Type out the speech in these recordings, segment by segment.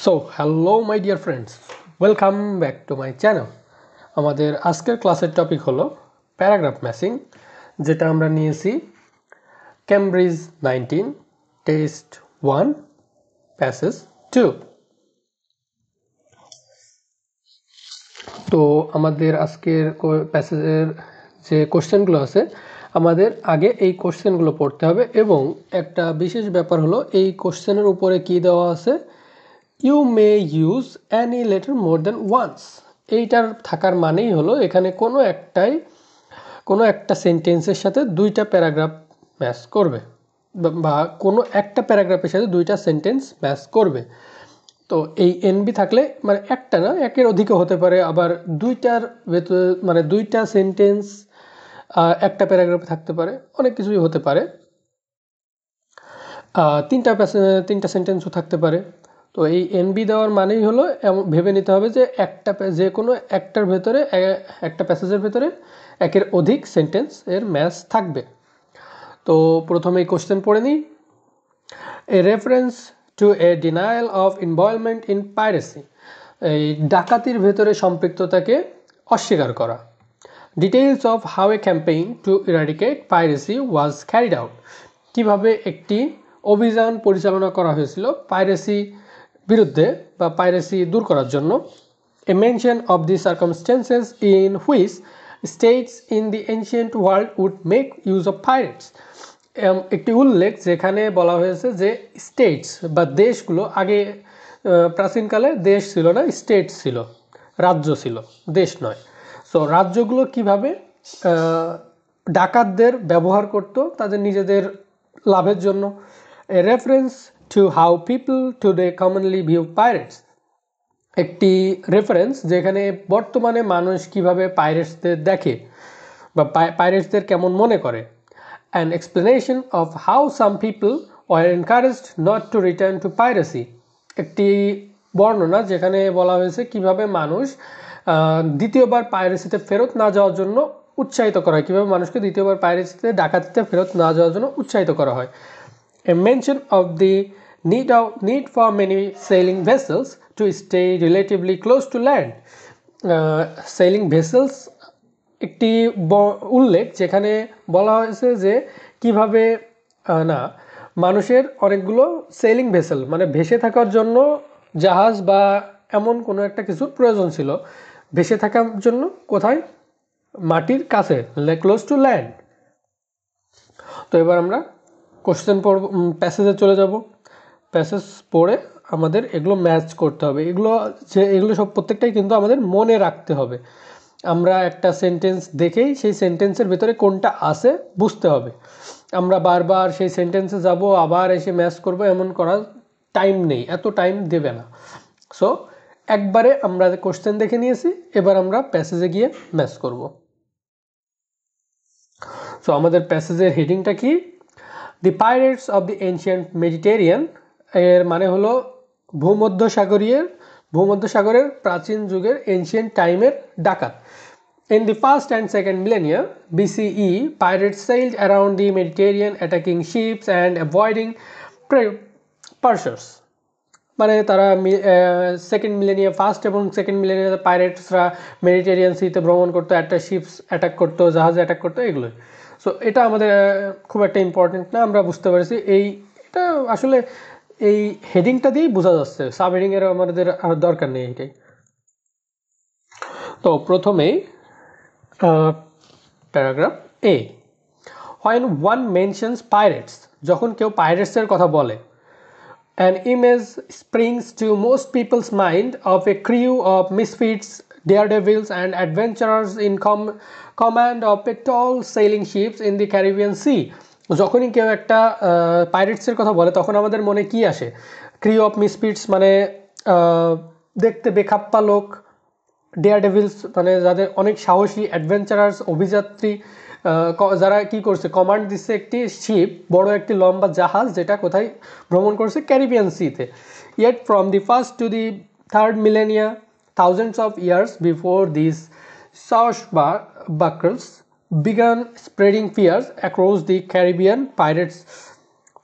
So hello my dear friends, welcome back to my channel. আমাদের আজকের ক্লাসের topic হলো প্যারাগ্রাফ ম্যাচিং, যেটা আমরা নিয়েছি ক্যামব্রিজ 19 টেস্ট 1 প্যাসেজ 2। তো আমাদের আজকের প্যাসেজের যে কোশ্চেনগুলো আছে, আমাদের আগে এই কোশ্চেনগুলো পড়তে হবে। এবং একটা বিশেষ ব্যাপার হলো, এই কোশ্চেনের উপরে কি দেওয়া আছে, you may use any letter more than once. এইটার থাকার মানেই হলো এখানে কোনো একটা সেন্টেন্সের সাথে দুইটা প্যারাগ্রাফ ম্যাচ করবে, বা কোনো একটা প্যারাগ্রাফের সাথে দুইটা সেন্টেন্স ম্যাচ করবে। তো এই এনবি থাকলে মানে একটা না, একের অধিকও হতে পারে, আবার দুইটার ভেতরে মানে দুইটা সেন্টেন্স একটা প্যারাগ্রাফে থাকতে পারে, অনেক কিছুই হতে পারে। তিনটা সেন্টেন্সও থাকতে পারে। তো এই এনবি দেওয়ার মানেই হলো ভেবে নিতে হবে যে যে কোনো একটার ভেতরে, একটা প্যাসেজের ভেতরে একের অধিক সেন্টেন্স এর ম্যাচ থাকবে। তো প্রথমেই কোশ্চেন পড়ে নিই। এ reference to A denial of involvement in piracy. এই ডাকাতির ভেতরে সম্পৃক্ততাকে অস্বীকার করা। Details of how A campaign two eradicate piracy was carried out. কীভাবে একটি অভিযান পরিচালনা করা হয়েছিল পাইরেসি বিরুদ্ধে বা পাইরেসি দূর করার জন্য। A mention of the circumstances in which states in the ancient world would make use of pirates. একটি উল্লেখ যেখানে বলা হয়েছে যে স্টেটস বা দেশগুলো, আগে প্রাচীনকালে দেশ ছিল না, স্টেটস ছিল, রাজ্য ছিল, দেশ নয়। সো রাজ্যগুলো কিভাবে ডাকাতদের ব্যবহার করত তাদের নিজেদের লাভের জন্য। এ reference to how people today commonly view pirates. একটি রেফারেন্স যেখানে বর্তমানে মানুষ কিভাবে পাইরেটসদের দেখে বা পাইরেটসদের কেমন মনে করে। An explanation of how some people were encouraged not to return to piracy. একটি বর্ণনা যেখানে বলা হয়েছে কিভাবে মানুষ দ্বিতীয়বার পাইরেসিতে ফেরত না যাওয়ার জন্য উৎসাহিত করা হয়, কীভাবে মানুষকে দ্বিতীয়বার পাইরেসিতে ডাকাতিতে ফেরত না যাওয়ার জন্য উৎসাহিত করা হয়। A mention of the need for many sailing vessels to stay relatively close to land. Sailing vessels একটি উল্লেখ যেখানে বলা হয়েছে যে কিভাবে মানুষের অনেকগুলো সেলিং ভেসেল মানে ভেসে থাকার জন্য জাহাজ বা এমন কোনো একটা কিছুর প্রয়োজন ছিল, ভেসে থাকার জন্য কোথায়, মাটির কাছে, ক্লোজ টু ল্যান্ড। তো এবার আমরা কোশ্চেন পড়ব, প্যাসেজে চলে যাব। প্যাসেজ পড়ে আমাদের এগুলো ম্যাচ করতে হবে। এগুলো সব প্রত্যেকটাই কিন্তু আমাদের মনে রাখতে হবে। আমরা একটা সেন্টেন্স দেখেই সেই সেন্টেন্সের ভেতরে কোনটা আছে বুঝতে হবে। আমরা বারবার সেই সেন্টেন্সে যাব, আবার এসে ম্যাচ করব, এমন করার টাইম নেই, এত টাইম দেবে না। সো একবারে আমরা কোশ্চেন দেখে নিয়েছি, এবার আমরা প্যাসেজে গিয়ে ম্যাচ করব। সো আমাদের প্যাসেজের হেডিংটা কি? The pirates of the ancient Mediterranean. এর মানে হলো ভূমধ্যসাগরের প্রাচীন যুগের, এনশিয়েন্ট টাইমের ডাকাত। In the first and second millennia BCE, pirates sailed around the Mediterranean, attacking ships and avoiding pursuers. মানে তারা সেকেন্ড মিলেনিয়া, ফার্স্ট এবং সেকেন্ড মিলেনিয়া পাইরেটসরা মেডিটেরিয়ান সিতে ভ্রমণ করতো, একটা শিপস অ্যাটাক করতো, জাহাজ অ্যাটাক করতো, এগুলোই। সো এটা আমাদের খুব একটা ইম্পর্টেন্ট না, আমরা বুঝতে পারছি। এটা আসলে এই হেডিংটা দিয়েই বোঝা যাচ্ছে, সাব হেডিংয়ের আমাদের আর দরকার নেই এটাই। তো প্রথমেই paragraph A. When one mentions pirates, যখন কেউ পাইরেটসের কথা বলে, an image springs to most people's mind of a crew of misfits, daredevils and adventurers in command of tall sailing ships in the Caribbean Sea. যখনই কেউ একটা পাইরেটসের কথা বলে তখন আমাদের মনে কি আসে? ক্রিউ অফ মিসফিটস মানে দেখতে বেখাপ্পা লোক, ডেয়ারডেভিলস মানে যাদের অনেক সাহসী, অ্যাডভেঞ্চারার্স অভিযাত্রী, যারা কি করছে, কমান্ড দিচ্ছে একটি শিপ, বড় একটি লম্বা জাহাজ, যেটা কোথায় ভ্রমণ করছে, ক্যারিবিয়ান সিতে। Yet from the first to the third Millennia, thousands of years before this swashbucklers began spreading fears across the Caribbean, pirates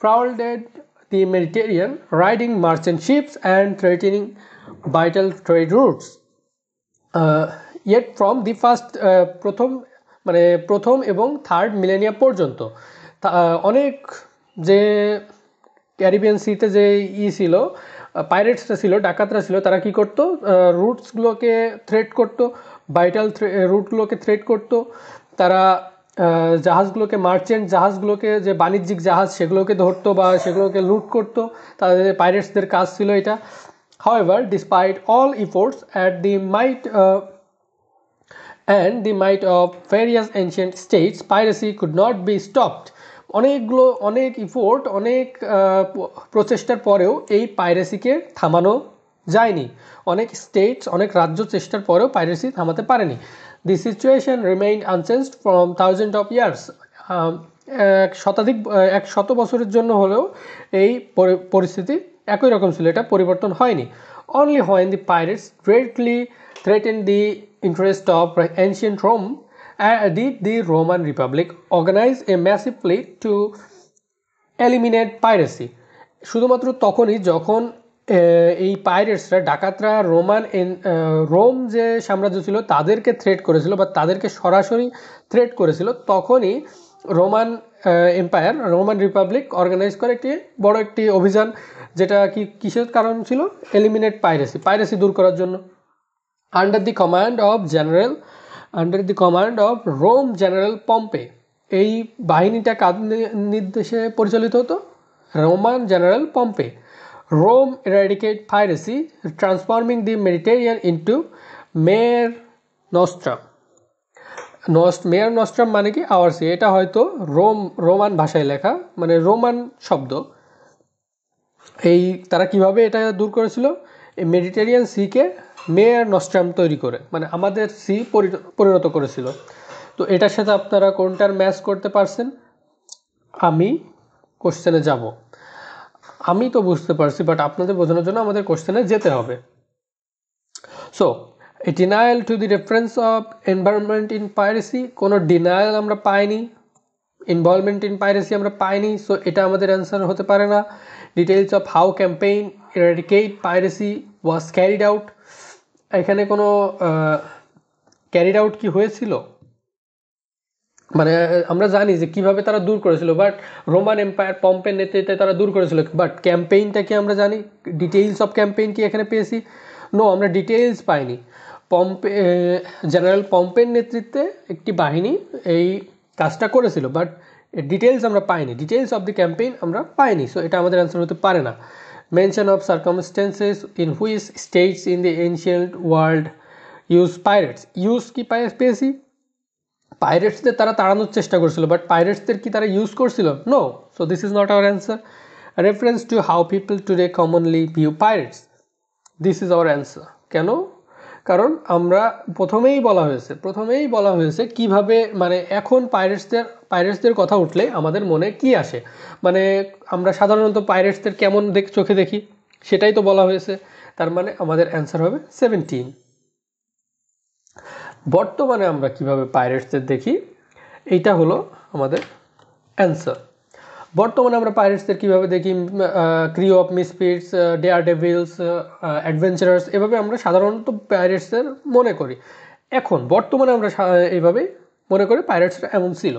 prowled the Mediterranean, riding merchant ships and threatening vital trade routes. Yet from the first প্রথম এবং third millennium পর্যন্ত অনেক যে Caribbean সিতে যে ছিল পাইরেটসরা ছিল, ডাকাতরা ছিল, তারা কি করতো, রুটসগুলোকে থ্রেট করতো, ভাইটাল রুটগুলোকে থ্রেট করতো। তারা জাহাজগুলোকে, মার্চেন্ট জাহাজগুলোকে, যে বাণিজ্যিক জাহাজ, সেগুলোকে ধরতো বা সেগুলোকে লুট করতো। তাদের পাইরেটসদের কাজ ছিল এটা। However, despite all efforts at the might of various ancient states, piracy could not be stopped. অনেক ইফোর্ট, অনেক প্রচেষ্টার পরেও এই পাইরেসিকে থামানো যায়নি। অনেক স্টেটস, অনেক রাজ্য চেষ্টার পরেও পাইরেসি থামাতে পারেনি। The situation remained unchanged from thousand of years. এক শত বছরের জন্য হলেও এই পরিস্থিতি একই রকম ছিল, এটা পরিবর্তন হয়নি। Only when the pirates greatly threatened the interest of ancient Rome did the Roman Republic organize a massive fleet to eliminate piracy. শুধুমাত্র তখনই যখন এই পাইরেটসরা, ডাকাতরা রোম যে সাম্রাজ্য ছিল তাদেরকে থ্রেট করেছিল বা তাদেরকে সরাসরি থ্রেট করেছিল, তখনই Roman empire, Roman republic organise করে একটি অভিযান, যেটা কিসের কারণ ছিল, এলিমিনেট পাইরেসি দূর করার জন্য। Under the command of Rome general Pompey. এই বাহিনীটা কাদের নির্দেশে পরিচালিত হতো? Roman general Pompey. Rome eradicate piracy, transforming the Mediterranean into Mare Nostrum. Mare Nostrum মানে কি? Our sea. এটা হয়তো রোমান ভাষায় লেখা, মানে রোমান শব্দ। তারা কিভাবে এটা দূর করেছিল? এই মেডিটেরিয়ান সিকে মেয়ার নস্ট্রাম তৈরি করে, মানে আমাদের সি পরিণত করেছিল। তো এটার সাথে আপনারা কোনটার ম্যাচ করতে পারছেন? আমি কোশ্চেনে যাব। আমি তো বুঝতে পারছি, বাট আপনাদের বোঝানোর জন্য আমাদের কোশ্চেনে যেতে হবে। So a denial to the reference of involvement in piracy, কোনো ডিনায়াল আমরা পাইনি, ইনভলভমেন্ট ইন পাইরেসি আমরা পাইনি, সো এটা আমাদের অ্যান্সার হতে পারে না। Details of how campaign এরাডিকেট piracy was carried out, এখানে কোনো ক্যারিড আউট কি হয়েছিল, মানে আমরা জানি যে কিভাবে তারা দূর করেছিল, বাট রোমান এম্পায়ার পম্পের নেতৃত্বে তারা দূর করেছিল, বাট ক্যাম্পেইনটা কি আমরা জানি? ডিটেইলস অফ ক্যাম্পেইন কি এখানে পেয়েছি? নো, আমরা ডিটেইলস পাইনি। জেনারেল পম্পের নেতৃত্বে একটি বাহিনী এই কাজটা করেছিল, বাট ডিটেইলস আমরা পাইনি, ডিটেইলস অফ দি ক্যাম্পেইন আমরা পাইনি, সো এটা আমাদের অ্যান্সার হতে পারে না। Mention of circumstances in which states in the ancient world use pirates. Use কি পেয়েছি? পাইরেটসদের তারা তাড়ানোর চেষ্টা করছিল, বাট পাইরেটসদের কি তারা ইউজ করছিল? No, so this is not our answer. Reference to how people today commonly view pirates, this is our answer. কেন? কারণ আমরা প্রথমেই বলা হয়েছে কিভাবে, মানে এখন পাইরেটসদের কথা উঠলে আমাদের মনে কি আসে, মানে আমরা সাধারণত পাইরেটসদের কেমন চোখে দেখি, সেটাই তো বলা হয়েছে। তার মানে আমাদের অ্যান্সার হবে 17। বর্তমানে আমরা কিভাবে পাইরেটসদের দেখি, এইটা হলো আমাদের অ্যান্সার। বর্তমানে আমরা পাইরেটসদের কীভাবে দেখি? ক্রিউ অফ মিসফিটস, ডেয়ার ডেভিলস, অ্যাডভেঞ্চারার্স, এভাবে আমরা সাধারণত পাইরেটসদের মনে করি। এখন বর্তমানে আমরা এইভাবেই মনে করি পাইরেটসরা এমন ছিল।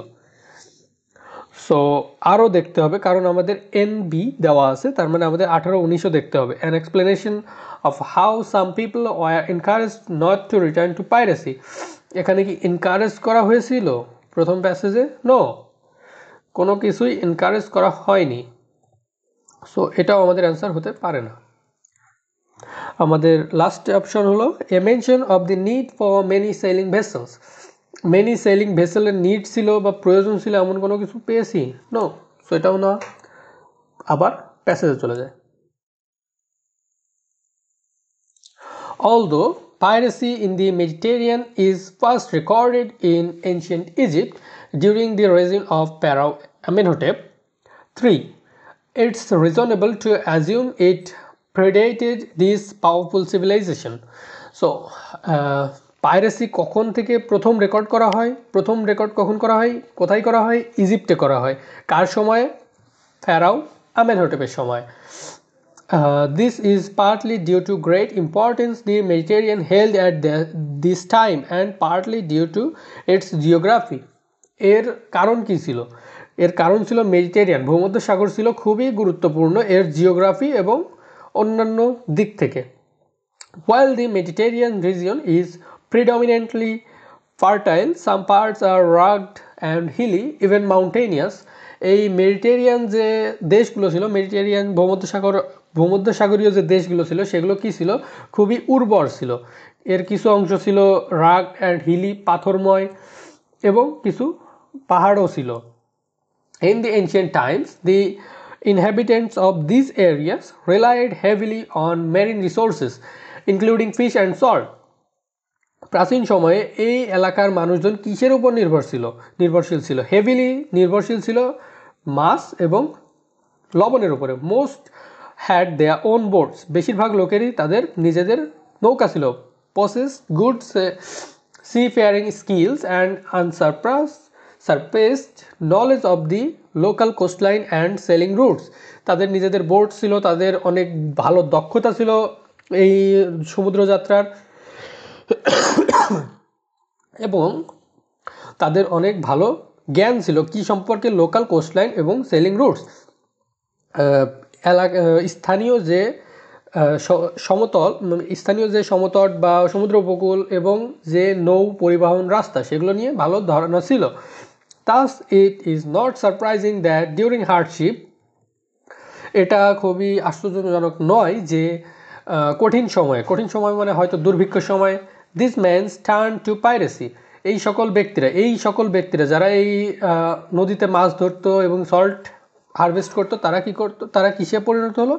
সো আরও দেখতে হবে, কারণ আমাদের NB দেওয়া আছে, তার মানে আমাদের 18-19ও দেখতে হবে। An explanation of how some people were encouraged not to return to piracy. এখানে কি এনকারেজ করা হয়েছিল প্রথম প্যাসেজে? নো, কোনো কিছুই এনকারেজ করা হয়নি, সো এটাও আমাদের অ্যান্সার হতে পারে না। আমাদের লাস্ট অপশন হলো a mention of the need for many sailing vessels. Many sailing ভেসেলের নিড ছিল বা প্রয়োজন ছিল এমন কোনো কিছু পেয়েছি? নো, সো এটাও না। আবার প্যাসেজে চলে যায়। Although piracy in the Mediterranean is first recorded in ancient Egypt during the reign of Pharaoh Amenhotep III, it's reasonable to assume it predated this powerful civilization. So, piracy কখন থেকে প্রথম record করা হয়? প্রথম রেকর্ড কখন করা হয়? কোথায় করা হয়? ইজিপ্টে করা হয়। কার সময়ে? ফেরাও আমেনহোটেপের সময়। This is partly due to great importance the Mediterranean held at this time and partly due to its geography. এর কারণ কি ছিল? এর কারণ ছিল মেডিটেরিয়ান ভূমধ্যসাগর ছিল খুবই গুরুত্বপূর্ণ এর জিওগ্রাফি এবং অন্যান্য দিক থেকে। While the Mediterranean region is predominantly fertile, some parts are rugged and hilly, even mountainous. এই মেডিটেরিয়ান যে দেশগুলো ছিল, মেডিটেরিয়ান ভূমধ্যসাগরীয় যে দেশগুলো ছিল সেগুলো কি ছিল? খুবই উর্বর ছিল। এর কিছু অংশ ছিল রাগ অ্যান্ড হিলি, পাথরময়, এবং কিছু পাহাড়ও ছিল। In the ancient times, the inhabitants of these areas relied heavily on marine resources, including fish and salt. প্রাচীন সময়ে এই এলাকার মানুষজন কিসের উপর নির্ভরশীল ছিল? হেভিলি নির্ভরশীল ছিল মাছ এবং লবণের উপরে। Most had their own boats, বেশিরভাগ লোকেরই তাদের নিজেদের নৌকা ছিল। Possess goods seafaring skills and unsurpassed knowledge of the local coastline and sailing routes. তাদের নিজেদের বোট ছিল, তাদের অনেক ভালো দক্ষতা ছিল এই সমুদ্রযাত্রার, এবং তাদের অনেক ভালো জ্ঞান ছিল কি সম্পর্কে? লোকাল কোস্টলাইন এবং সেলিং রুটস। স্থানীয় যে সমতট বা সমুদ্র উপকূল এবং যে নৌ পরিবহন রাস্তা সেগুলো নিয়ে ভালো ধারণা ছিল। Thus it is not surprising that during hardship, এটা খুবই আশ্চর্যজনক নয় যে কঠিন সময় মানে হয়তো দুর্ভিক্ষ সময়, this man's turn to piracy, এই সকল ব্যক্তিরা যারা এই নদীতে মাছ ধরতো এবং সল্ট হারভেস্ট করতো, তারা কি করতো? তারা কিসে পরিণত হলো?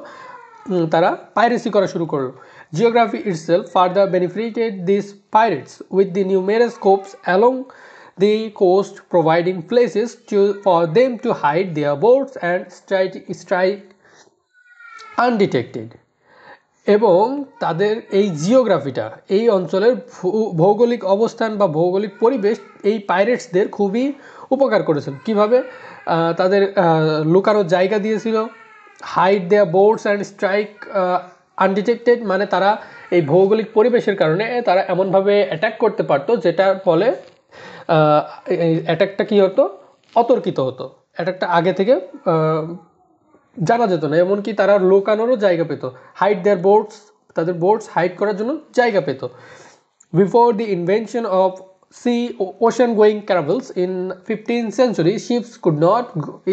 তারা পাইরেসি করা শুরু করলো। Geography itself further benefited this pirates with the numerous coves along the coast, providing places for them to hide their boats and strike undetected. এবং তাদের এই জিওগ্রাফিটা, এই অঞ্চলের ভৌগোলিক অবস্থান বা ভৌগোলিক পরিবেশ এই পাইরেটসদের খুবই উপকার করেছিল। কিভাবে? তাদের লুকানোর জায়গা দিয়েছিল। Hide their boats and strike undetected, মানে তারা এই ভৌগোলিক পরিবেশের কারণে তারা এমনভাবে অ্যাটাক করতে পারতো যেটার ফলে অ্যাটাকটা কী হতো? অতর্কিত হতো। অ্যাটাকটা আগে থেকে জানা যেত না, এমনকি তারা লুকানোরও জায়গা পেত। হাইড দেয়ার বোটস, তাদের বোটস হাইড করার জন্য জায়গা পেত। Before the invention of ocean going caravels in 15th century, ships could not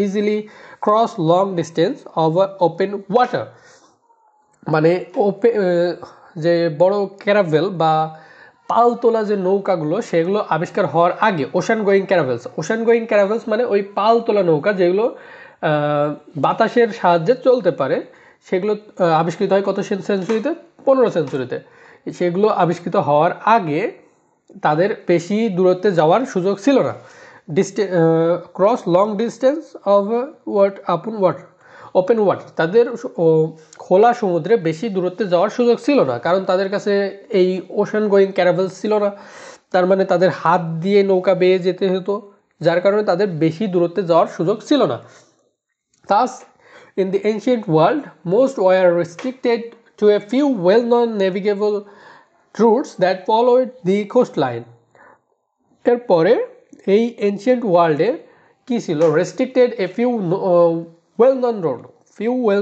easily cross long distance over open water. মানে যে বড় ক্যারাভেল বা পাল তোলা যে নৌকাগুলো সেগুলো আবিষ্কার হওয়ার আগে ওশান গোয়িং ক্যারাভেলস মানে ওই পাল তোলা নৌকা যেগুলো বাতাসের সাহায্যে চলতে পারে, সেগুলো আবিষ্কৃত হয় কত সেঞ্চুরিতে? 15 সেঞ্চুরিতে। সেগুলো আবিষ্কৃত হওয়ার আগে তাদের বেশি দূরত্বে যাওয়ার সুযোগ ছিল না। Cross long distance of open water, তাদের খোলা সমুদ্রে বেশি দূরত্বে যাওয়ার সুযোগ ছিল না, কারণ তাদের কাছে এই ওশান গোয়িং ক্যারাভেলস ছিল না। তার মানে তাদের হাত দিয়ে নৌকা বেয়ে যেতে হতো, যার কারণে তাদের বেশি দূরত্বে যাওয়ার সুযোগ ছিল না। Thus, in the ancient world, most were restricted to a few well-known navigable routes that followed the coastline. এরপরে এই এনশিয়েন্ট ওয়ার্ল্ডে কী ছিল? Restricted a few well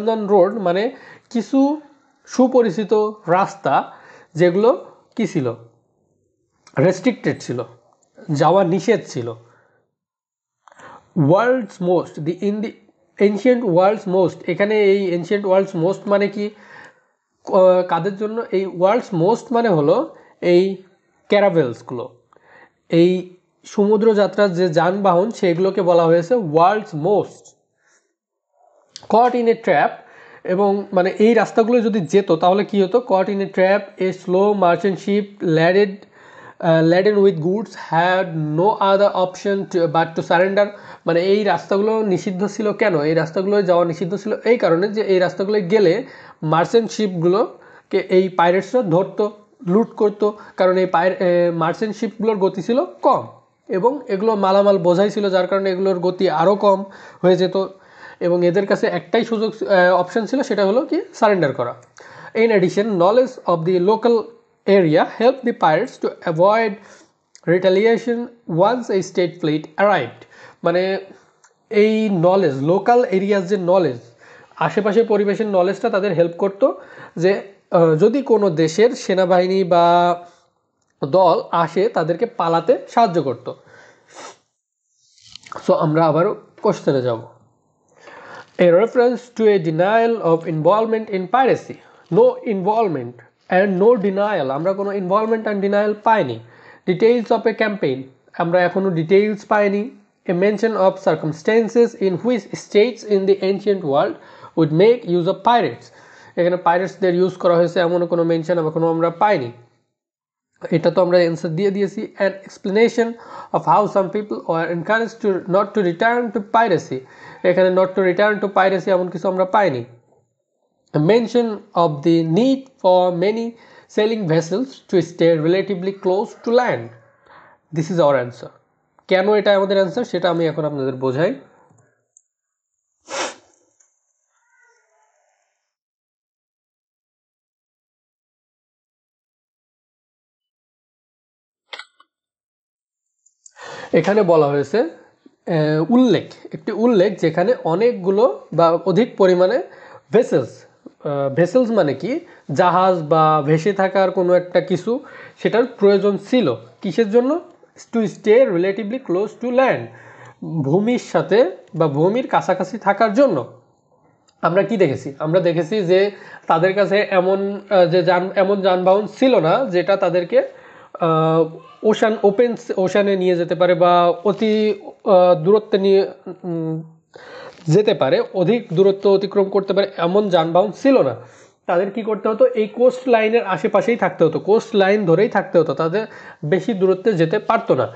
known road মানে কিছু সুপরিচিত রাস্তা যেগুলো কী ছিল? রেস্ট্রিক্টেড ছিল, যাওয়া নিষেধ ছিল। World's most, in the ancient world's most, এখানে এই এনশিয়েন্ট ওয়ার্ল্ডস মোস্ট মানে কি? কাদের জন্য? এই ওয়ার্ল্ডস মোস্ট মানে হলো এই ক্যারাভেলসগুলো, এই সমুদ্রযাত্রার যে যানবাহন সেগুলোকে বলা হয়েছে world's most. Caught in a trap, এবং মানে এই রাস্তাগুলো যদি যেত তাহলে কী হতো? Caught in a trap, a slow merchant ship laden with goods had no other option but to surrender. মানে এই রাস্তাগুলো নিষিদ্ধ ছিল কেন? এই রাস্তাগুলো যাওয়া নিষিদ্ধ ছিল এই কারণে যে এই রাস্তাগুলো গেলে মার্চেন্ট শিপগুলোকে এই পাইরেটসরা ধরতো, লুট করতো, কারণ এই মার্চেন্ট শিপগুলোর গতি ছিল কম এবং এগুলো মালামাল বোঝাই ছিল, যার কারণে এগুলোর গতি আরও কম হয়ে যেত। এবং এদের কাছে একটাই অপশন ছিল, সেটা হলো কি সারেন্ডার করা। In addition, knowledge of the local area helped the pirates to avoid retaliation once a state fleet arrived. মানে এই নলেজ, লোকাল এরিয়ার যে নলেজ, আশেপাশে পরিবেশের নলেজটা তাদের হেল্প করতো যে যদি কোনো দেশের সেনাবাহিনী বা দল আসে তাদেরকে পালাতে সাহায্য করতো। সো আমরা আবারও কোশ্চেনে যাব। A reference to a denial of involvement in piracy. No involvement and no denial, আমরা কোনো involvement and denial পাইনি। Details of a campaign, আমরা এখনো details পাইনি। A mention of circumstances in which states in the ancient world would make use of pirates, এখানে পাইরেটসদের use করা হয়েছে এমন কোনো মেনশন এখনো আমরা পাইনি। এটা তো আমরা অ্যান্সার দিয়ে দিয়েছি। An explanation of how some people are encourage to not to return to piracy, এখানে not to return to piracy এমন কিছু আমরা পাইনি। Mention of the need for many sailing vessels to stay relatively close to land, this is our answer. কেন এটা আমাদের answer সেটা আমি এখন আপনাদের বোঝাই। এখানে বলা হয়েছে একটি উল্লেখ যেখানে অনেকগুলো বা অধিক পরিমাণে ভেসেলস মানে কি, জাহাজ বা ভেসে থাকার কোনো একটা কিছু, সেটার প্রয়োজন ছিল কিসের জন্য? Two stay relatively close to land, ভূমির সাথে বা ভূমির কাছাকাছি থাকার জন্য। আমরা কি দেখেছি? আমরা দেখেছি যে তাদের কাছে এমন যানবাহন ছিল না যেটা তাদেরকে ওশানে নিয়ে যেতে পারে বা অতি দূরত্বে নিয়ে যেতে পারে, অধিক দূরত্ব অতিক্রম করতে পারে এমন যানবাহন ছিল না। তাদের কি করতে হতো? এই কোস্ট লাইনের আশেপাশেই থাকতে হতো, কোস্ট লাইন ধরেই থাকতে হতো, তাদের বেশি দূরত্বে যেতে পারতো না।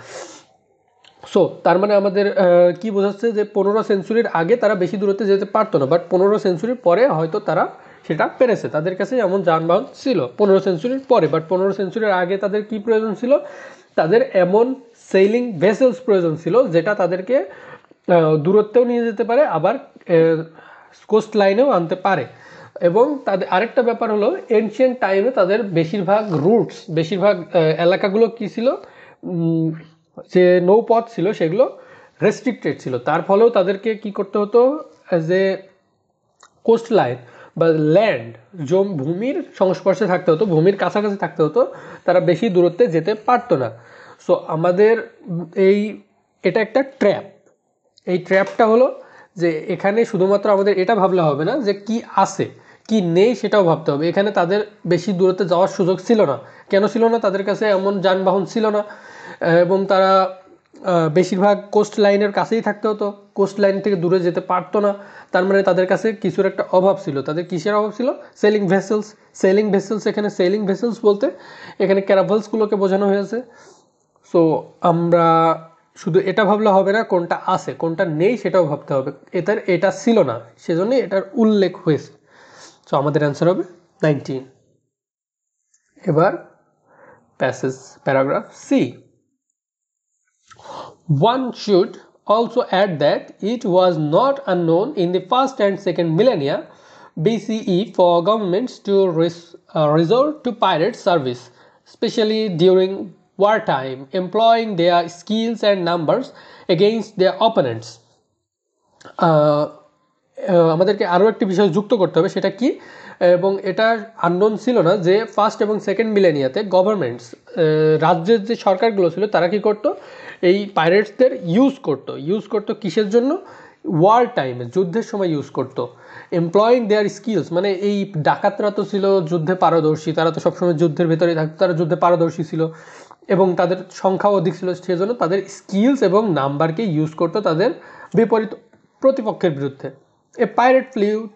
সো তার মানে আমাদের কি বোঝাচ্ছে যে 15 সেঞ্চুরির আগে তারা বেশি দূরত্বে যেতে পারতো না, বাট 15 সেঞ্চুরির পরে হয়তো তারা সেটা পেরেছে, তাদের কাছে এমন যানবাহন ছিল 15 সেঞ্চুরির পরে। বাট 15 সেঞ্চুরির আগে তাদের কি প্রয়োজন ছিল? তাদের এমন সেইলিং ভেসেলস প্রয়োজন ছিল যেটা তাদেরকে দূরত্বেও নিয়ে যেতে পারে, আবার কোস্ট লাইনেও আনতে পারে। এবং তাদের আরেকটা ব্যাপার হলো এনশিয়েন্ট টাইমে তাদের বেশিরভাগ রুটস, বেশিরভাগ এলাকাগুলো কি ছিল, যে নৌপথ ছিল সেগুলো রেস্ট্রিক্টেড ছিল। তার ফলেও তাদেরকে কি করতে হতো? যে কোস্ট লাইন বা ল্যান্ড, ভূমির সংস্পর্শে থাকতে হতো, ভূমির কাছাকাছি থাকতে হতো, তারা বেশি দূরত্বে যেতে পারতো না। সো আমাদের এটা একটা ট্র্যাপ। এই ট্র্যাপটা হলো যে এখানে শুধুমাত্র আমাদের এটা ভাবলে হবে না যে কি আছে কি নেই সেটাও ভাবতে হবে। এখানে তাদের বেশি দূরত্বে যাওয়ার সুযোগ ছিল না। কেন ছিল না? তাদের কাছে এমন যানবাহন ছিল না এবং তারা বেশিরভাগ কোস্ট লাইনের কাছেই থাকতে হতো, কোস্ট লাইন থেকে দূরে যেতে পারতো না। তার মানে তাদের কাছে কিছুর একটা অভাব ছিল। তাদের কিসের অভাব ছিল? Selling vessels. এখানে সেলিং ভেসেলস বলতে এখানে ক্যারাভেলসগুলোকে বোঝানো হয়েছে। সো আমরা শুধু এটা ভাবলে হবে না, কোনটা আছে কোনটা নেই সেটাও ভাবতে হবে। এটা ছিল না, সেজন্যই এটার উল্লেখ হয়েছে। সো আমাদের অ্যান্সার হবে 19। এবার paragraph C. One should also add that it was not unknown in the first and second millennia BCE for governments to resort to pirate service, especially during wartime, employing their skills and numbers against their opponents. আমাদেরকে আরও একটি বিষয় যুক্ত করতে হবে, সেটা কি? এবং এটা আননোন ছিল না যে ফার্স্ট এবং সেকেন্ড মিলেনিয়াতে গভর্নমেন্টস, রাজ্যের যে সরকারগুলো ছিল তারা কি করতো? এই পাইরেটসদের ইউজ করতো কিসের জন্য? ওয়ার টাইমে, যুদ্ধের সময় ইউজ করতো। এমপ্লয়িং দেয়ার স্কিলস, মানে এই ডাকাতরা তো ছিল যুদ্ধে পারদর্শী, তারা তো সবসময় যুদ্ধের ভেতরেই থাকতো, তারা যুদ্ধে পারদর্শী ছিল এবং তাদের সংখ্যাও অধিক ছিল, সেজন্য তাদের স্কিলস এবং নাম্বারকে ইউজ করতো তাদের বিপরীত প্রতিপক্ষের বিরুদ্ধে। A pirate fleet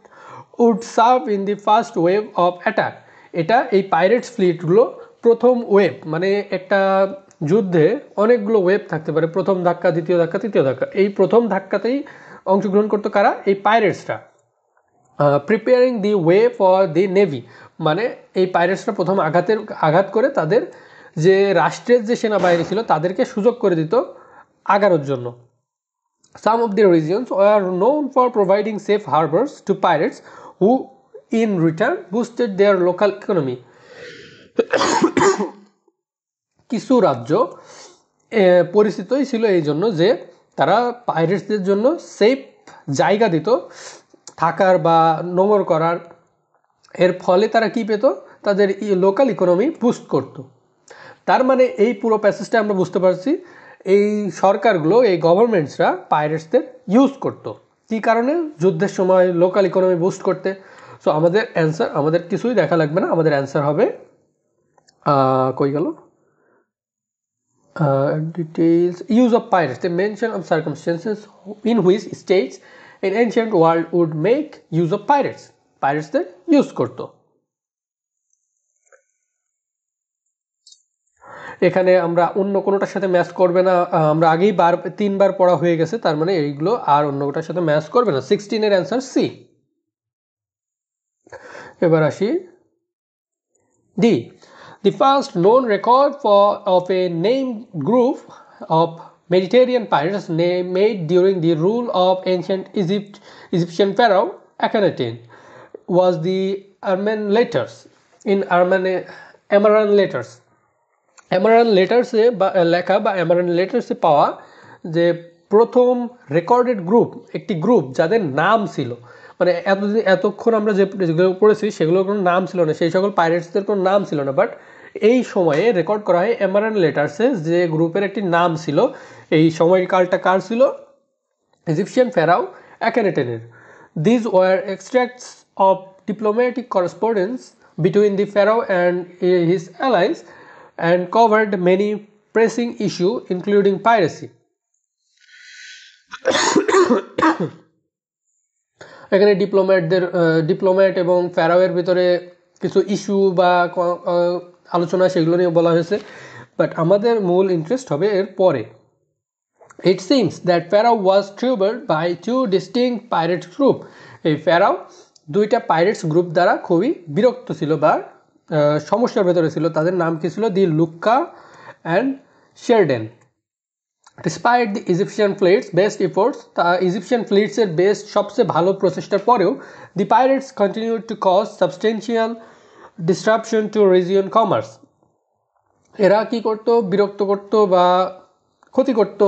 would serve in the first wave of attack, এটা এই পাইরেটস ফ্লিটগুলো প্রথম ওয়েভ, মানে একটা যুদ্ধে অনেকগুলো ওয়েভ থাকতে পারে, প্রথম ধাক্কা, দ্বিতীয় ধাক্কা, তৃতীয় ধাক্কা, এই প্রথম ধাক্কাতেই অংশগ্রহণ করতো কারা? এই পাইরেটসরা। Preparing the way for the navy, মানে এই পাইরেটসরা প্রথম আঘাত করে তাদের যে রাষ্ট্রের যে সেনাবাহিনী ছিল তাদেরকে সুযোগ করে দিত আগানোর জন্য। Some of the regions were known for providing safe harbors to pirates who in return boosted their local economy. কিছু রাজ্য পরিচিতই ছিল এই জন্য যে তারা পাইরেটসদের জন্য সেফ জায়গা দিত থাকার বা নোঙর করার, এর ফলে তারা কি পেত, তাদের লোকাল ইকোনমি বুস্ট করত। তার মানে এই পুরো প্যাসেজটা আমরা বুঝতে পারছি এই সরকারগুলো, এই গভর্নমেন্টসরা পাইরেটসদের ইউজ করতো কী কারণে, যুদ্ধের সময় লোকাল ইকোনমি বুস্ট করতে। সো আমাদের অ্যান্সার, আমাদের কিছুই দেখা লাগবে না, আমাদের অ্যান্সার হবে কই গেল, details use of pirates, the mention of circumstances in which states in ancient world would make use of pirates, পাইরেটসদের ইউজ করতো। এখানে আমরা অন্য কোনোটার সাথে ম্যাচ করবে না, আমরা আগেই 3বার পড়া হয়ে গেছে, তার মানে এইগুলো আর অন্য কোনোটার সাথে ম্যাচ করবে না। 16 এর অ্যান্সার সি। এবার আসি D. The first known record of a named group of Mediterranean pirates made during the rule of ancient Egyptian pharaoh Akhenaten was the Amarna letters. In Amarna letters, অ্যামারান লেটার্সে লেখা বা অ্যামারান লেটার্সে পাওয়া যে প্রথম রেকর্ডেড গ্রুপ, একটি group যাদের নাম ছিল, মানে এতক্ষণ আমরা যেগুলো পড়েছি সেগুলোর কোনো নাম ছিল না, সেই সকল পাইরেটসদের কোনো নাম ছিল না, বাট এই সময়ে রেকর্ড করা হয় অ্যামারান লেটার্সে যে গ্রুপের একটি নাম ছিল। এই সময়কালটা কার ছিল? ইজিপশিয়ান ফেরাও অ্যাকেনেটেনের। These were extracts of diplomatic correspondence between the pharaoh and his alliance and covered many pressing issues including piracy. এখানে ডিপ্লোম্যাট এবং ফেরাওয়ের ভিতরে কিছু ইস্যু বা আলোচনা সেগুলো নিয়ে বলা হয়েছে, বাট আমাদের মূল ইন্টারেস্ট হবে এর পরে। It seems that Pharaoh was troubled by two distinct pirate groups. এই ফেরাও দুইটা পাইরেটস গ্রুপ দ্বারা খুবই বিরক্ত ছিল বা সমস্যার ভেতরে ছিল। তাদের নাম কি ছিল? The Lukka and Sherden. Despite the Egyptian fleet's best efforts, তা ইজিপশিয়ান ফ্লিটসের বেস্ট সবচেয়ে ভালো প্রচেষ্টার পরেও the pirates continue to cause substantial disruption to region commerce. এরা কি করতো? বিরক্ত করতো বা ক্ষতি করতো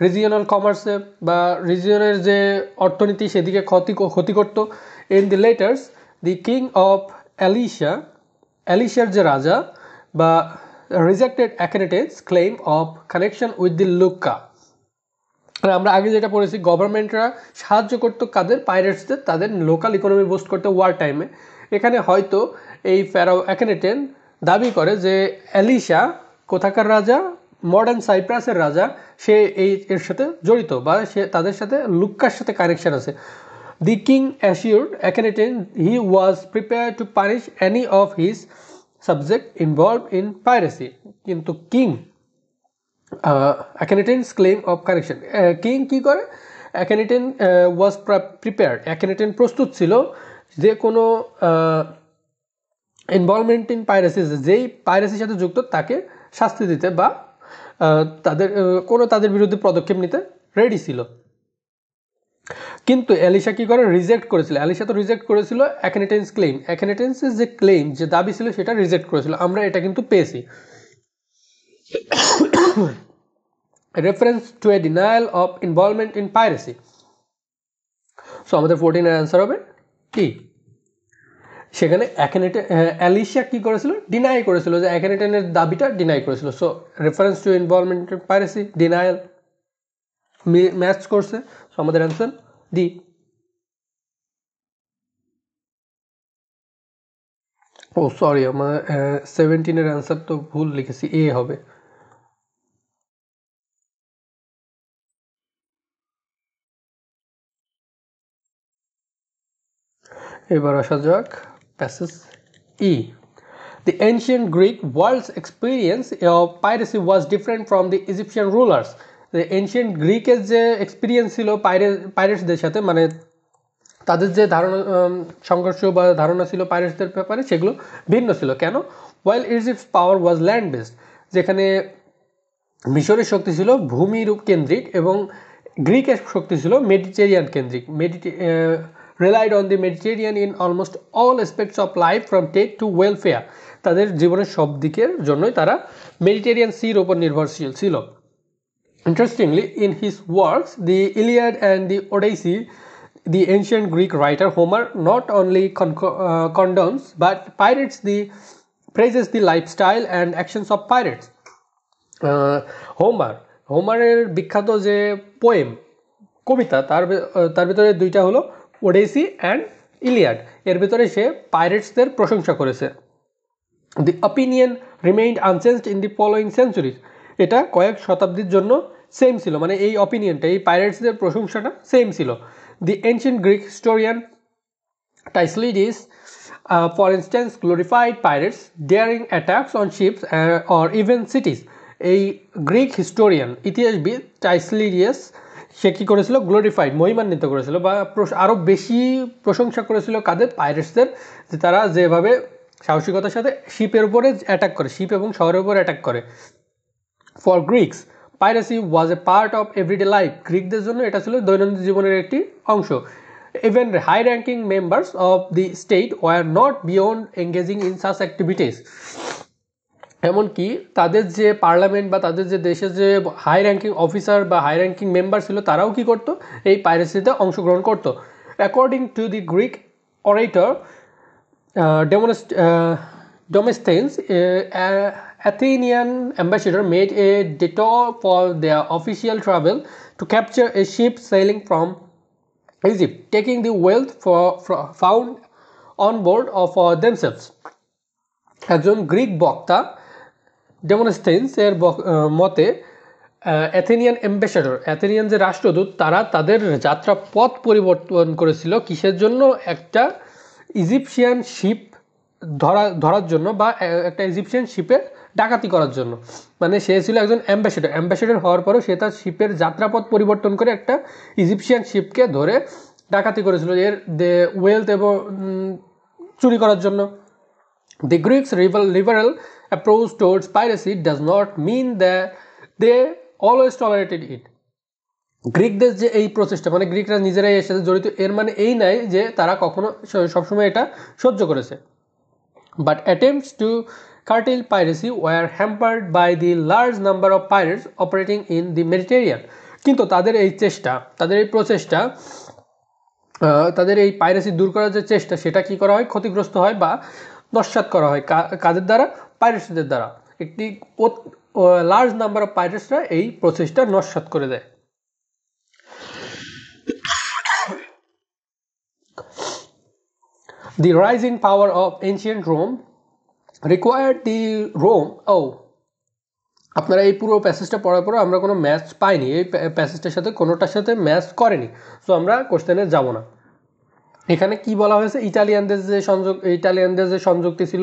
রিজিয়নাল কমার্সে বা রিজিয়নের যে অর্থনীতি সেদিকে ক্ষতি করতো। In the letters the king of Alashiya যে রাজা বা rejected Akhenaten's claim of connection with the Lukka. আমরা আগে যেটা পড়েছি, গভর্নমেন্টরা সাহায্য করতো কাদের? পাইরেটসদের, তাদের লোকাল ইকোনমি বুস্ট করতে ওয়ার টাইমে। এখানে হয়তো এই ফেরাও অ্যাকেনেটেন দাবি করে যে এলিশা কোথাকার রাজা? মডার্ন সাইপ্রাসের রাজা, সে এর সাথে জড়িত বা সে তাদের সাথে লুক্কার সাথে কানেকশন আছে। The king assured Akhenaten he was prepared to punish any of his subjects involved in piracy. কিন্তু king Akhenaten's claim of connection, king কি করে? Akhenaten was prepared, Akhenaten প্রস্তুত ছিল যে কোনো ইনভলভমেন্ট ইন পাইরেসি, যেই পাইরেসির সাথে যুক্ত তাকে শাস্তি দিতে বা তাদের বিরুদ্ধে পদক্ষেপ নিতে রেডি ছিল। কিন্তু এলিশা কি করে? রিজেক্ট করেছিল। এলিশা তো রিজেক্ট করেছিল অ্যাকেনেটেন্স ক্লেম, অ্যাকেনেটেন্সের যে ক্লেম, যে দাবি ছিল সেটা রিজেক্ট করেছিল। আমরা এটা কিন্তু পেয়েছি। Reference to A denial of involvement in piracy. So আমাদের 14 এর অ্যান্সার হবে কি? সেখানে এলিশা কি করেছিল? ডিনাই করেছিল, যে অ্যাকেনেটেনের দাবিটা ডিনাই করেছিল। So reference to involvement in piracy, denial match করছে। সো আমাদের অ্যান্সার ডি। ও সরি, আমার 17 এর অ্যান্সার তো ভুল লিখেছি, এ হবে। এবার আসা যাক passage E. The ancient Greek world's experience of piracy was different from the Egyptian rulers. The ancient গ্রিকের যে এক্সপিরিয়েন্স ছিল পাইরেটসদের সাথে, মানে তাদের যে সংঘর্ষ বা ধারণা ছিল পাইরেটসদের ব্যাপারে, সেগুলো ভিন্ন ছিল। কেন? While Egypt's power was land based, যেখানে মিশরের শক্তি ছিল ভূমিরূপ কেন্দ্রিক এবং গ্রিকের শক্তি ছিল মেডিটেরিয়ান কেন্দ্রিক, relied on the Mediterranean in almost all aspects of life from trade to welfare. তাদের জীবনের সব দিকের জন্যই তারা মেডিটেরিয়ান সির উপর নির্ভরশীল ছিল। Interestingly, in his works, the Iliad and the Odyssey, the ancient Greek writer Homer not only condones but praises the lifestyle and actions of pirates. হোমারের বিখ্যাত যে পোয়েম, কবিতা, তার ভিতরে দুইটা হলো ওডেসি অ্যান্ড ইলিয়াড। এর ভিতরে সে পাইরেটসদের প্রশংসা করেছে। The opinion remained unchanged in the following centuries. এটা কয়েক শতাব্দীর জন্য সেম ছিল, মানে এই অপিনিয়নটা, এই পাইরেটসদের প্রশংসাটা সেম ছিল। The ancient Greek historian Thucydides for instance glorified pirates daring attacks on ships or even cities. এই গ্রিক হিস্টোরিয়ান, ইতিহাসবিদ টাইসলিডিয়াস, সে কী করেছিল? গ্লোরিফাইড, মহিমান্বিত করেছিল বা আরও বেশি প্রশংসা করেছিল কাদের? পাইরেটসদের, যে তারা যেভাবে সাহসিকতার সাথে শিপের উপরে অ্যাটাক করে, শিপ এবং শহরের উপরে অ্যাটাক করে। For Greeks piracy was a part of everyday life. গ্রিকদের জন্য এটা ছিল দৈনন্দিন জীবনের একটি অংশ। Even high ranking members of the state were not beyond engaging in such activities. এমনকি তাদের যে পার্লামেন্ট বা তাদের যে দেশের যে হাই র্যাঙ্কিং অফিসার বা হাই র্যাঙ্কিং মেম্বার ছিল, তারাও কি করতো? এই পাইরেসিতে অংশগ্রহণ করতো। According to the Greek orator Demosthenes, Athenian ambassador made a detour for their official travel to capture a ship sailing from Egypt, taking the wealth found on board for themselves. একজন Greek বক্তা ডেমোনস্থেন্স এর মতে Athenian ambassador, Athenian যে রাষ্ট্রদূত, তারা তাদের যাত্রা পথ পরিবর্তন করেছিল কিসের জন্য? একটা ইজিপশিয়ান শিপ ধরার জন্য বা একটা ইজিপশিয়ান শিপে ডাকাতি করার জন্য। মানে সে ছিল একজন অ্যাম্বাসেডর হওয়ার পরেও সে তার শিপের যাত্রাপথ পরিবর্তন করে একটা ইজিপশিয়ান শিপকে ধরে ডাকাতি করেছিল এর ওয়েলথ এবং চুরি করার জন্য। The Greeks' liberal approach towards piracy does not mean that they always tolerated it. গ্রিকদের যে এই প্রচেষ্টা, মানে গ্রিকরা নিজেরাই এর সাথে জড়িত, এর মানে এই নাই যে তারা কখনো সবসময় এটা সহ্য করেছে। But attempts to curtail piracy were hampered by the large number of pirates operating in the Mediterranean. কিন্তু তাদের এই প্রচেষ্টা, তাদের এই পাইরেসি দূর করার যে চেষ্টা, সেটা কি করা হয়? ক্ষতিগ্রস্ত হয় বা নস্যাৎ করা হয়। কাদের দ্বারা? পাইরেটসদের দ্বারা। একটি লার্জ নাম্বার অফ পাইরেটসরা এই প্রচেষ্টা নস্যাৎ করে দেয়। The rising power of ancient Rome required the Rome. আপনারা এই পুরো প্যাসেজটা পড়ার পর আমরা কোনো ম্যাচ পাইনি, এই প্যাসেজটার সাথে কোনোটার সাথে ম্যাচ করেনি, সো আমরা কোশ্চেনে যাব না। এখানে কি বলা হয়েছে? ইটালিয়ানদের যে সংযুক্তি ছিল,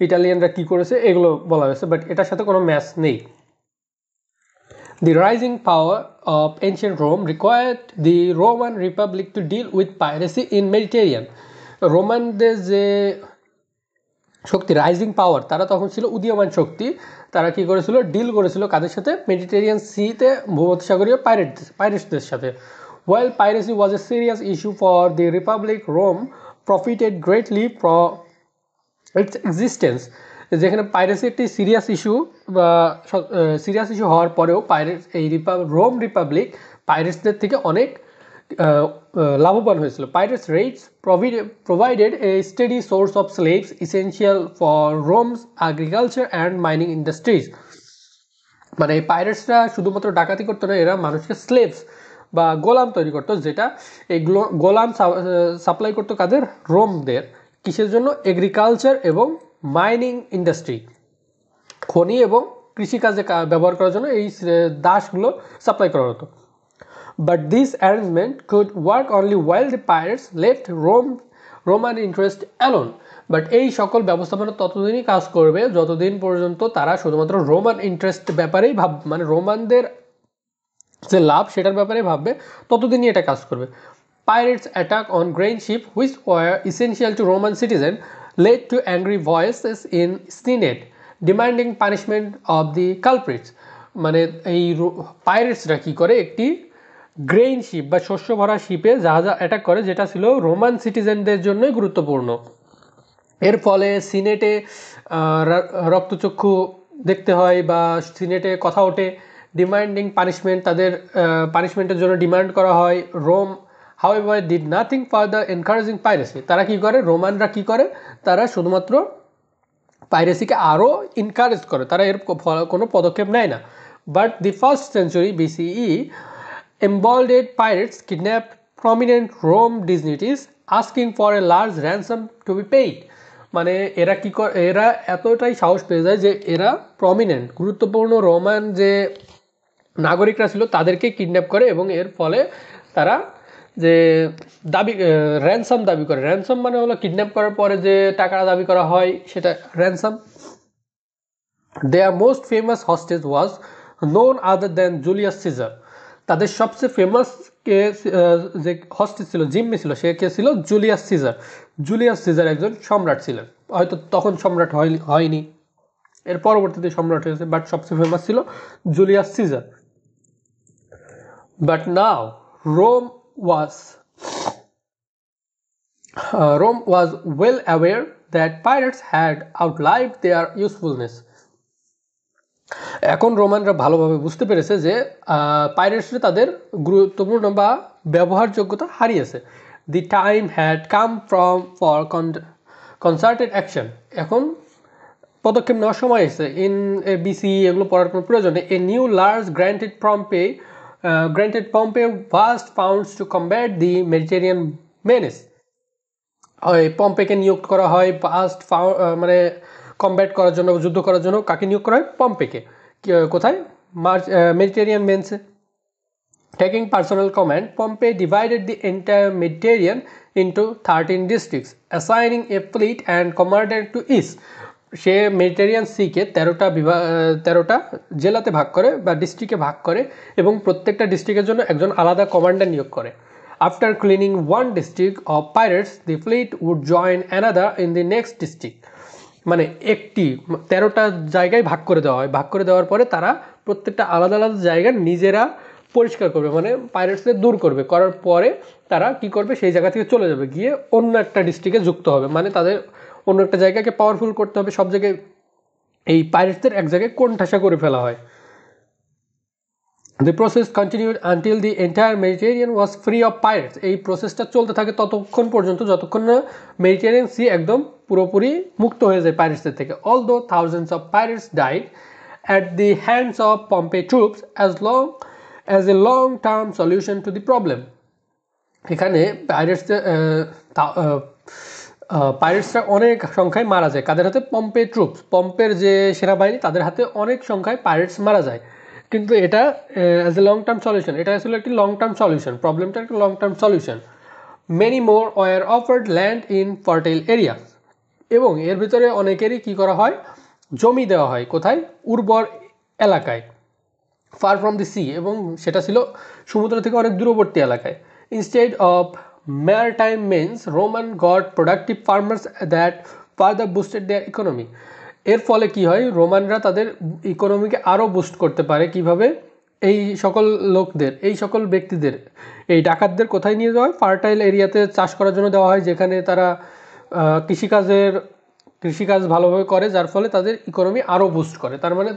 ইটালিয়ানরা কি করেছে, এগুলো বলা হয়েছে, বাট এটার সাথে কোনো ম্যাচ নেই। The rising power of ancient Rome required the Roman Republic to deal with piracy in Mediterranean. রোমানদের যে শক্তি, রাইজিং পাওয়ার, তারা তখন ছিল উদীয়মান শক্তি। তারা কি করেছিল? ডিল করেছিল কাদের সাথে? মেডিটেরিয়ান সিতে ভূমধ্যসাগরীয় পাইরেটসদের সাথে। While piracy was a serious issue for the Republic, Rome profited greatly from its existence. যেখানে পাইরেসি একটি সিরিয়াস ইস্যু হওয়ার পরেও রোম রিপাবলিক পাইরেটসদের থেকে অনেক লাভবান হয়েছিল। Pirates raids provided a steady source of slaves essential for Rome's agriculture and mining industries. মানে এই পাইরেটসরা শুধুমাত্র ডাকাতি করতো না, এরা মানুষকে স্লেভস বা গোলাম তৈরি করতো, যেটা এই গোলাম সাপ্লাই করতো কাদের? রোমদের। কিসের জন্য? এগ্রিকালচার এবং মাইনিং ইন্ডাস্ট্রি, খনি এবং কৃষিকাজে ব্যবহার করার জন্য এই দাসগুলো সাপ্লাই করা হতো। But this arrangement could work only while the pirates left Roman interest alone. But এই সকল ব্যবস্থাপনা ততদিনই কাজ করবে যতদিন পর্যন্ত তারা শুধুমাত্র রোমান ইন্টারেস্ট ব্যাপারেই মানে রোমানদের যে লাভ সেটার ব্যাপারে ভাববে, ততদিনই এটা কাজ করবে। Pirates attack on grain ships which were essential to Roman citizens led to angry voices in Senate demanding punishment of the culprits. মানে এই পাইরেটসরা কি করে? একটি গ্রেইন শিপ বা শস্য ভরা শিপে জাহাজ অ্যাটাক করে, যেটা ছিল রোমান সিটিজেনদের জন্যই গুরুত্বপূর্ণ। এর ফলে সিনেটে রক্তচক্ষু দেখতে হয় বা সিনেটে কথা ওঠে, ডিমান্ডিং পানিশমেন্ট, তাদের পানিশমেন্টের জন্য ডিমান্ড করা হয়। Rome however did nothing further encouraging piracy. তারা কি করে, রোমানরা কি করে, তারা শুধুমাত্র পাইরেসিকে আরও এনকারেজ করে, তারা এর কোনো পদক্ষেপ নেয় না। But the first century BCE emboldened pirates kidnapped prominent Rome dignitaries asking for a large ransom to be paid। মানে এরা কি করে, এরা এতটাই সাহস পেয়ে যায় যে এরা প্রমিনেন্ট গুরুত্বপূর্ণ রোমান যে নাগরিকরা ছিল তাদেরকে কিডন্যাপ করে এবং এর ফলে তারা যে দাবি র্যানসাম দাবি করে। র্যানসাম মানে হলো কিডন্যাপ করার পরে যে টাকাটা দাবি করা হয় সেটা ransom. Their most famous hostage was known other than Julius Caesar. তাদের সবচেয়ে ফেমাস কে যে হস্টেজ ছিল, জিম্মি ছিল, সে কে ছিল, জুলিয়াস সিজার। জুলিয়াস সিজার একজন সম্রাট ছিলেন, হয়তো তখন সম্রাট হয়নি, এর পরবর্তীতে সম্রাট হয়েছে, বাট সবচেয়ে ফেমাস ছিল Julius Caesar. But now Rome was well aware that pirates had outlived their usefulness। এখন রোমানরা ভালোভাবে বুঝতে পেরেছে যে পাইরেটসরা তাদের গুরুত্বপূর্ণ বা ব্যবহারযোগ্যতা হারিয়েছে। The time had come for concerted action. এখন পদক্ষেপ নেওয়ার সময় এসেছে। ইন বিসি এগুলো পড়ার কোনো প্রয়োজন নেই। A new large granted Pompey vast funds to combat the Mediterranean menace। ওই পম্পেকে নিয়োগ করা হয় মানে কমব্যাট করার জন্য, যুদ্ধ করার জন্য কাকে নিয়োগ করা হয়, পম্পেকে। কোথায়, Mediterranean মেন্সে। Taking personal command, Pompey divided the entire Mediterranean into 13 districts, assigning a fleet and commander to each। সে মেডিটেরিয়ান সিকে 13টা জেলাতে ভাগ করে বা ডিস্ট্রিক্টে ভাগ করে এবং প্রত্যেকটা ডিস্ট্রিক্টের জন্য একজন আলাদা কমান্ডার নিয়োগ করে। After cleaning one district of pirates, the fleet would join another in the next district। মানে 13টা জায়গায় ভাগ করে দেওয়া হয়, ভাগ করে দেওয়ার পরে তারা প্রত্যেকটা আলাদা আলাদা জায়গা নিজেরা পরিষ্কার করবে, মানে পাইরেটসদের দূর করবে, করার পরে তারা কি করবে, সেই জায়গা থেকে চলে যাবে, গিয়ে অন্য একটা ডিস্ট্রিক্টে যুক্ত হবে, মানে তাদের অন্য একটা জায়গাকে পাওয়ারফুল করতে হবে। সব জায়গায় এই পাইরেটসদের এক জায়গায় কোণঠাসা করে ফেলা হয়। The process continued until the entire Mediterranean was free of pirates। এই প্রসেসটা চলতে থাকে ততক্ষণ পর্যন্ত যতক্ষণ না মেডিটেরিয়ান সি একদম পুরোপুরি মুক্ত হয়ে যায় পাইরেটসদের থেকে। Although thousands of pirates died at the hands of Pompey troops as a long-term solution to the problem। এখানে পাইরেটসরা অনেক সংখ্যায় মারা যায়, কাদের হাতে, পম্পে ট্রুপস, পম্পের যে সেনাবাহিনী তাদের হাতে অনেক সংখ্যায় পাইরেটস মারা যায়। কিন্তু এটা as a long term solution, এটা আসলে একটি লং টার্ম সলিউশন, প্রবলেমটা একটা long term solution. Many more war offered land in fertile area. এবং এর ভিতরে অনেকেরই কী করা হয়, জমি দেওয়া হয়, কোথায়, উর্বর এলাকায়, ফার ফ্রম দি সি, এবং সেটা ছিল সমুদ্র থেকে অনেক দূরবর্তী এলাকায়। Instead of maritime means Roman got productive farmers that further boosted their economy। এর ফলে কি হয়, রোমানরা তাদের ইকোনমিকে আরও বুস্ট করতে পারে। কিভাবে, এই সকল ব্যক্তিদের, এই ডাকাতদের কোথায় নিয়ে যাওয়া হয়, ফার্টাইল এরিয়াতে চাষ করার জন্য দেওয়া হয়, যেখানে তারা কৃষিকাজ ভালোভাবে করে, যার ফলে তাদের ইকোনমি আরও বুস্ট করে। তার মানে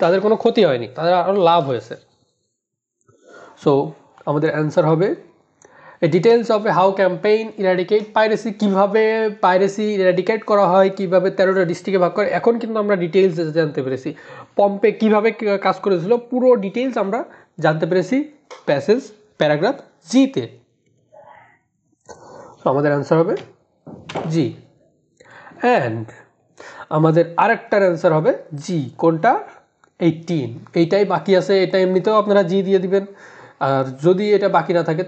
তাদের কোনো ক্ষতি হয়নি, তাদের আরও লাভ হয়েছে। সো আমাদের অ্যান্সার হবে details of how campaign eradicate piracy. কীভাবে পাইরেসি ইরাডিকেট করা হয়, কীভাবে 13টা ডিস্ট্রিক্টে ভাগ করে। এখন কিন্তু আমরা ডিটেলস জানতে পেরেছি পম্পে কীভাবে কাজ করেছিল, পুরো ডিটেলস আমরা জানতে পেরেছি প্যারাগ্রাফ জিতে। আমাদের অ্যান্সার হবে জি। অ্যান্ড আমাদের আরেকটার অ্যান্সার হবে জি, কোনটা, 18। এইটাই বাকি আছে, এটা এমনিতেও আপনারা জি দিয়ে দিবেন। আর যদি এটা বাকি না থাকে,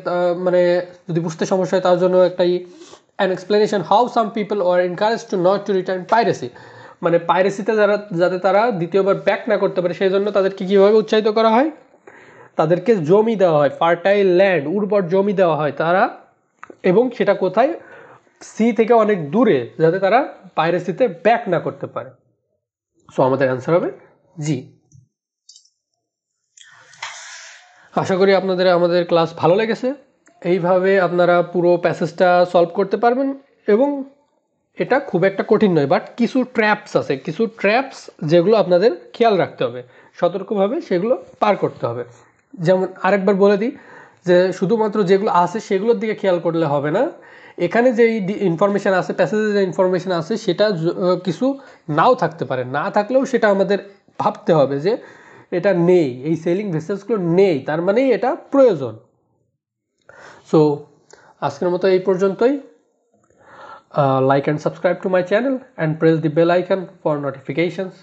মানে যদি বুঝতে সমস্যা হয়, তার জন্য একটাই an explanation how some people were encourage to not to return piracy. মানে পাইরেসিতে যাতে তারা দ্বিতীয়বার ব্যাক না করতে পারে, সেই জন্য তাদেরকে কীভাবে উৎসাহিত করা হয়, তাদেরকে জমি দেওয়া হয়, ফার্টাইল ল্যান্ড, উর্বর জমি দেওয়া হয় তারা, এবং সেটা কোথায়, সি থেকে অনেক দূরে, যাতে তারা পাইরেসিতে ব্যাক না করতে পারে। সো আমাদের অ্যান্সার হবে জি। আশা করি আপনাদের আমাদের ক্লাস ভালো লেগেছে। এইভাবে আপনারা পুরো প্যাসেজটা সলভ করতে পারবেন এবং এটা খুব একটা কঠিন নয়, বাট কিছু ট্র্যাপস আছে, কিছু ট্র্যাপস যেগুলো আপনাদের খেয়াল রাখতে হবে, সতর্কভাবে সেগুলো পার করতে হবে। যেমন আরেকবার বলে দিই যে শুধুমাত্র যেগুলো আছে সেগুলোর দিকে খেয়াল করলে হবে না, এখানে যেই ইনফরমেশান আছে, প্যাসেজে যে ইনফরমেশান আছে সেটা কিছু নাও থাকতে পারে, না থাকলেও সেটা আমাদের ভাবতে হবে যে এটা নেই, এই সেলিং ভেসেলসগুলো নেই, তার মানেই এটা প্রয়োজন। সো আজকের মতো এই পর্যন্তই। Like and subscribe to my channel and press the bell icon for notifications.